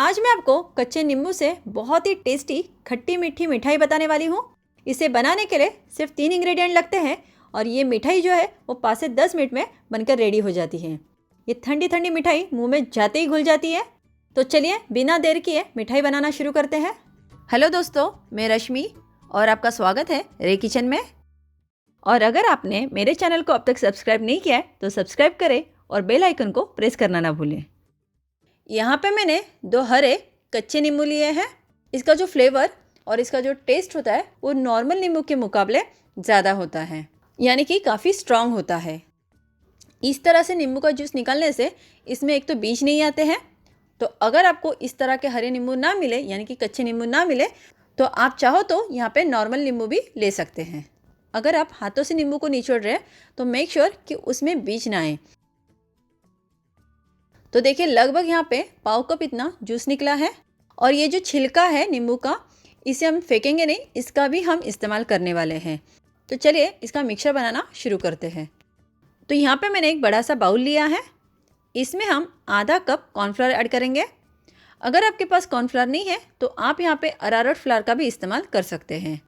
आज मैं आपको कच्चे नींबू से बहुत ही टेस्टी खट्टी मीठी मिठाई बताने वाली हूँ। इसे बनाने के लिए सिर्फ 3 इंग्रेडिएंट लगते हैं और ये मिठाई जो है वो 5 से 10 मिनट में बनकर रेडी हो जाती है। ये ठंडी ठंडी मिठाई मुंह में जाते ही घुल जाती है। तो चलिए बिना देर किए मिठाई बनाना शुरू करते हैं। हेलो दोस्तों, मैं रश्मि और आपका स्वागत है रे किचन में। और अगर आपने मेरे चैनल को अब तक सब्सक्राइब नहीं किया है तो सब्सक्राइब करें और बेल आइकन को प्रेस करना ना भूलें। यहाँ पे मैंने 2 हरे कच्चे नींबू लिए हैं। इसका जो फ्लेवर और इसका जो टेस्ट होता है वो नॉर्मल नींबू के मुकाबले ज़्यादा होता है, यानी कि काफ़ी स्ट्रॉन्ग होता है। इस तरह से नींबू का जूस निकालने से इसमें एक तो बीज नहीं आते हैं। तो अगर आपको इस तरह के हरे नींबू ना मिले, यानी कि कच्चे नींबू ना मिले, तो आप चाहो तो यहाँ पे नॉर्मल नींबू भी ले सकते हैं। अगर आप हाथों से नींबू को निचोड़ रहे हैं तो मेक श्योर कि उसमें बीज ना आए। तो देखिए लगभग यहाँ पे पाव कप इतना जूस निकला है। और ये जो छिलका है नींबू का, इसे हम फेंकेंगे नहीं, इसका भी हम इस्तेमाल करने वाले हैं। तो चलिए इसका मिक्सचर बनाना शुरू करते हैं। तो यहाँ पे मैंने एक बड़ा सा बाउल लिया है। इसमें हम आधा कप कॉर्नफ्लावर ऐड करेंगे। अगर आपके पास कॉर्नफ्लावर नहीं है तो आप यहाँ पे अरारोट फ्लावर का भी इस्तेमाल कर सकते हैं।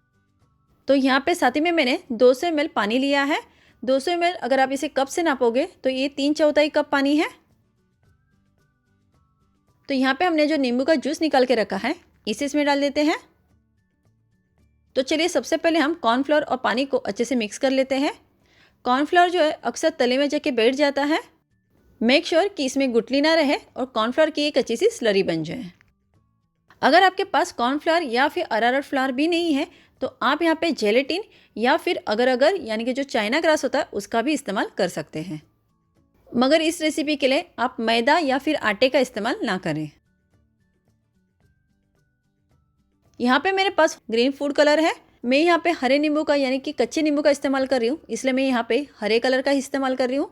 तो यहाँ पे साथ ही में मैंने 200 ml पानी लिया है। 200 ml अगर आप इसे कप से नापोगे तो ये 3/4 कप पानी है। तो यहाँ पे हमने जो नींबू का जूस निकाल के रखा है इसे इसमें डाल देते हैं। तो चलिए सबसे पहले हम कॉर्नफ्लोर और पानी को अच्छे से मिक्स कर लेते हैं। कॉर्नफ्लोर जो है अक्सर तले में जाके बैठ जाता है। मेक श्योर कि इसमें गुठली ना रहे और कॉर्नफ्लोर की एक अच्छी सी स्लरी बन जाए। अगर आपके पास कॉर्नफ्लोर या फिर अरारोट फ्लावर भी नहीं है तो आप यहाँ पे जेलेटिन या फिर अगर अगर यानी कि जो चाइना ग्रास होता है उसका भी इस्तेमाल कर सकते हैं। मगर इस रेसिपी के लिए आप मैदा या फिर आटे का इस्तेमाल ना करें। यहाँ पे मेरे पास ग्रीन फूड कलर है। मैं यहाँ पे हरे नींबू का यानी कि कच्चे नींबू का इस्तेमाल कर रही हूँ, इसलिए मैं यहाँ पे हरे कलर का ही इस्तेमाल कर रही हूँ।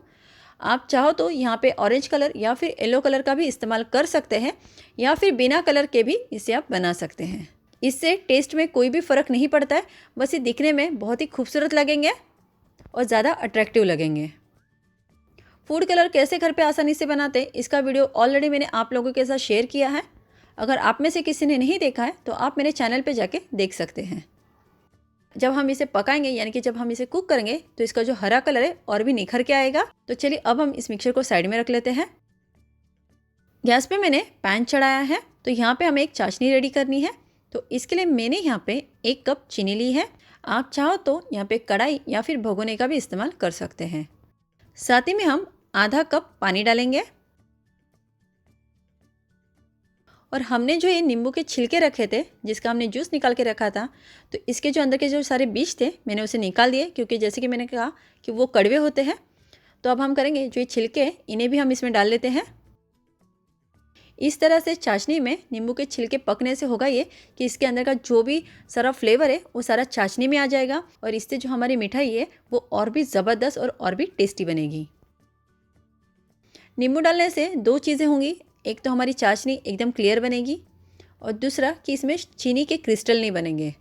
आप चाहो तो यहाँ पे ऑरेंज कलर या फिर येलो कलर का भी इस्तेमाल कर सकते हैं, या फिर बिना कलर के भी इसे आप बना सकते हैं। इससे टेस्ट में कोई भी फ़र्क नहीं पड़ता है, बस ये दिखने में बहुत ही खूबसूरत लगेंगे और ज़्यादा अट्रैक्टिव लगेंगे। फूड कलर कैसे घर पे आसानी से बनाते हैं इसका वीडियो ऑलरेडी मैंने आप लोगों के साथ शेयर किया है। अगर आप में से किसी ने नहीं देखा है तो आप मेरे चैनल पे जाके देख सकते हैं। जब हम इसे पकाएंगे यानी कि जब हम इसे कुक करेंगे तो इसका जो हरा कलर है और भी निखर के आएगा। तो चलिए अब हम इस मिक्सचर को साइड में रख लेते हैं। गैस पे मैंने पैन चढ़ाया है। तो यहाँ पे हमें एक चाशनी रेडी करनी है। तो इसके लिए मैंने यहाँ पे 1 कप चीनी ली है। आप चाहो तो यहाँ पे कढ़ाई या फिर भगोने का भी इस्तेमाल कर सकते हैं। साथ ही में हम आधा कप पानी डालेंगे। और हमने जो ये नींबू के छिलके रखे थे जिसका हमने जूस निकाल के रखा था, तो इसके जो अंदर के जो सारे बीज थे मैंने उसे निकाल दिए, क्योंकि जैसे कि मैंने कहा कि वो कड़वे होते हैं। तो अब हम करेंगे जो ये छिलके हैं इन्हें भी हम इसमें डाल लेते हैं। इस तरह से चाशनी में नींबू के छिलके पकने से होगा ये कि इसके अंदर का जो भी सारा फ्लेवर है वो सारा चाशनी में आ जाएगा और इससे जो हमारी मिठाई है वो और भी ज़बरदस्त और भी टेस्टी बनेगी। नींबू डालने से 2 चीज़ें होंगी। एक तो हमारी चाशनी एकदम क्लियर बनेगी और दूसरा कि इसमें चीनी के क्रिस्टल नहीं बनेंगे,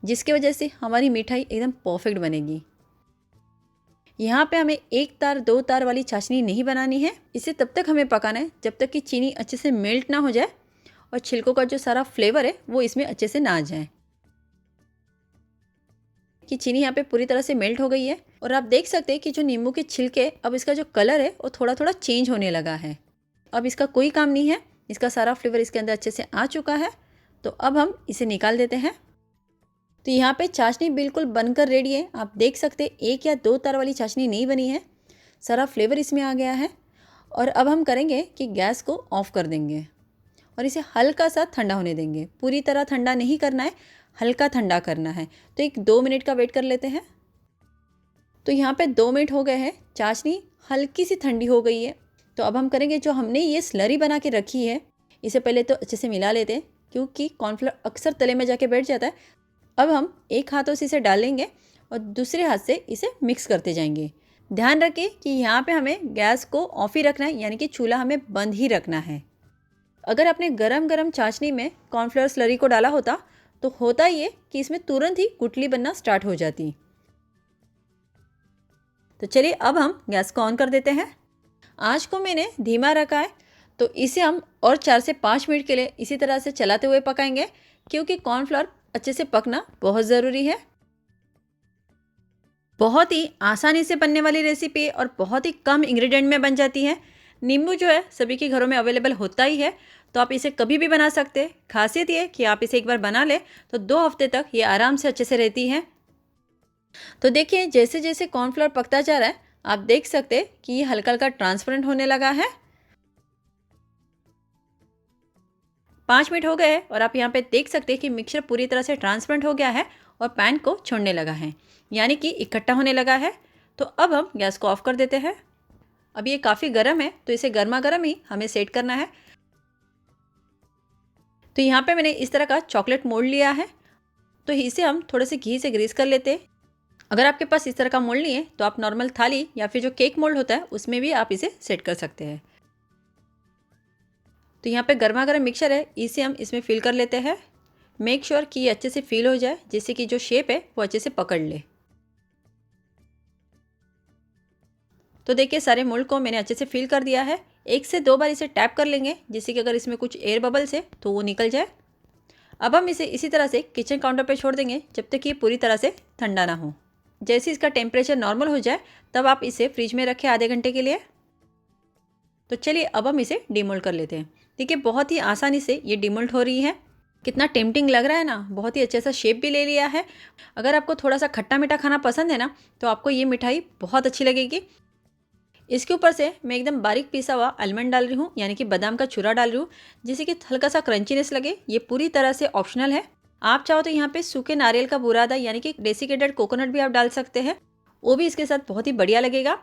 जिसकी वजह से हमारी मिठाई एकदम परफेक्ट बनेगी। यहाँ पे हमें 1 तार 2 तार वाली चाशनी नहीं बनानी है। इसे तब तक हमें पकाना है जब तक कि चीनी अच्छे से मेल्ट ना हो जाए और छिलकों का जो सारा फ्लेवर है वो इसमें अच्छे से ना आ जाए। कि चीनी यहाँ पे पूरी तरह से मेल्ट हो गई है और आप देख सकते हैं कि जो नींबू के छिलके, अब इसका जो कलर है वो थोड़ा थोड़ा चेंज होने लगा है। अब इसका कोई काम नहीं है, इसका सारा फ्लेवर इसके अंदर अच्छे से आ चुका है। तो अब हम इसे निकाल देते हैं। तो यहाँ पे चाशनी बिल्कुल बनकर रेडी है। आप देख सकते हैं 1 या 2 तार वाली चाशनी नहीं बनी है, सारा फ्लेवर इसमें आ गया है। और अब हम करेंगे कि गैस को ऑफ़ कर देंगे और इसे हल्का सा ठंडा होने देंगे। पूरी तरह ठंडा नहीं करना है, हल्का ठंडा करना है। तो एक 2 मिनट का वेट कर लेते हैं। तो यहाँ पे 2 मिनट हो गए हैं, चाशनी हल्की सी ठंडी हो गई है। तो अब हम करेंगे जो हमने ये स्लरी बना के रखी है इसे पहले तो अच्छे से मिला लेते हैं, क्योंकि कॉर्नफ्लोर अक्सर तले में जाके बैठ जाता है। अब हम एक हाथों से इसे डालेंगे और दूसरे हाथ से इसे मिक्स करते जाएंगे। ध्यान रखें कि यहाँ पे हमें गैस को ऑफ ही रखना है, यानी कि चूल्हा हमें बंद ही रखना है। अगर आपने गरम गरम चाशनी में कॉर्नफ्लोर स्लरी को डाला होता तो होता ये कि इसमें तुरंत ही गुठली बनना स्टार्ट हो जाती। तो चलिए अब हम गैस को ऑन कर देते हैं। आँच को मैंने धीमा रखा है। तो इसे हम और 4 से 5 मिनट के लिए इसी तरह से चलाते हुए पकाएंगे, क्योंकि कॉर्नफ्लोर अच्छे से पकना बहुत ज़रूरी है। बहुत ही आसानी से बनने वाली रेसिपी और बहुत ही कम इंग्रेडिएंट में बन जाती है। नींबू जो है सभी के घरों में अवेलेबल होता ही है, तो आप इसे कभी भी बना सकते हैं। खासियत ये कि आप इसे एक बार बना लें तो 2 हफ्ते तक ये आराम से अच्छे से रहती है। तो देखिए, जैसे जैसे कॉर्नफ्लोर पकता जा रहा है, आप देख सकते हैं कि ये हल्का हल्का ट्रांसपेरेंट होने लगा है। 5 मिनट हो गए हैं और आप यहाँ पे देख सकते हैं कि मिक्सचर पूरी तरह से ट्रांसपेरेंट हो गया है और पैन को छोड़ने लगा है, यानी कि इकट्ठा होने लगा है। तो अब हम गैस को ऑफ कर देते हैं। अब ये काफ़ी गर्म है, तो इसे गर्मा गर्म ही हमें सेट करना है। तो यहाँ पे मैंने इस तरह का चॉकलेट मोल्ड लिया है, तो इसे हम थोड़े से घी से ग्रीस कर लेते हैं। अगर आपके पास इस तरह का मोल्ड नहीं है तो आप नॉर्मल थाली या फिर जो केक मोल्ड होता है उसमें भी आप इसे सेट कर सकते हैं। तो यहाँ पे गर्मा गर्म मिक्सचर है, इसे हम इसमें फिल कर लेते हैं। मेक श्योर कि ये अच्छे से फिल हो जाए, जिससे कि जो शेप है वो अच्छे से पकड़ ले। तो देखिए, सारे मोल्ड को मैंने अच्छे से फिल कर दिया है। 1 से 2 बार इसे टैप कर लेंगे, जिससे कि अगर इसमें कुछ एयर बबल्स है तो वो निकल जाए। अब हम इसे इसी तरह से किचन काउंटर पे छोड़ देंगे जब तक कि ये पूरी तरह से ठंडा ना हो। जैसे इसका टेम्परेचर नॉर्मल हो जाए तब आप इसे फ्रिज में रखें आधे घंटे के लिए। तो चलिए अब हम इसे डिमोल्ड कर लेते हैं। देखिए, बहुत ही आसानी से ये डिमोल्ड हो रही है। कितना टेम्पटिंग लग रहा है ना, बहुत ही अच्छे सा शेप भी ले लिया है। अगर आपको थोड़ा सा खट्टा मीठा खाना पसंद है ना, तो आपको ये मिठाई बहुत अच्छी लगेगी। इसके ऊपर से मैं एकदम बारीक पिसा हुआ आलमंड डाल रही हूँ, यानी कि बादाम का चूरा डाल रही हूँ, जिससे कि हल्का सा क्रंचीनेस लगे। ये पूरी तरह से ऑप्शनल है। आप चाहो तो यहाँ पे सूखे नारियल का बुरादा यानी कि डेसिकेटेड कोकोनट भी आप डाल सकते हैं, वो भी इसके साथ बहुत ही बढ़िया लगेगा।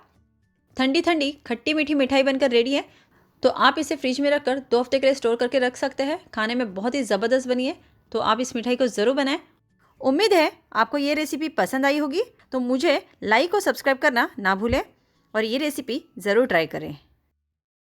ठंडी ठंडी खट्टी मीठी मिठाई बनकर रेडी है। तो आप इसे फ्रिज में रखकर 2 हफ्ते के लिए स्टोर करके रख सकते हैं। खाने में बहुत ही ज़बरदस्त बनी है, तो आप इस मिठाई को ज़रूर बनाएं। उम्मीद है आपको ये रेसिपी पसंद आई होगी, तो मुझे लाइक और सब्सक्राइब करना ना भूलें और ये रेसिपी ज़रूर ट्राई करें।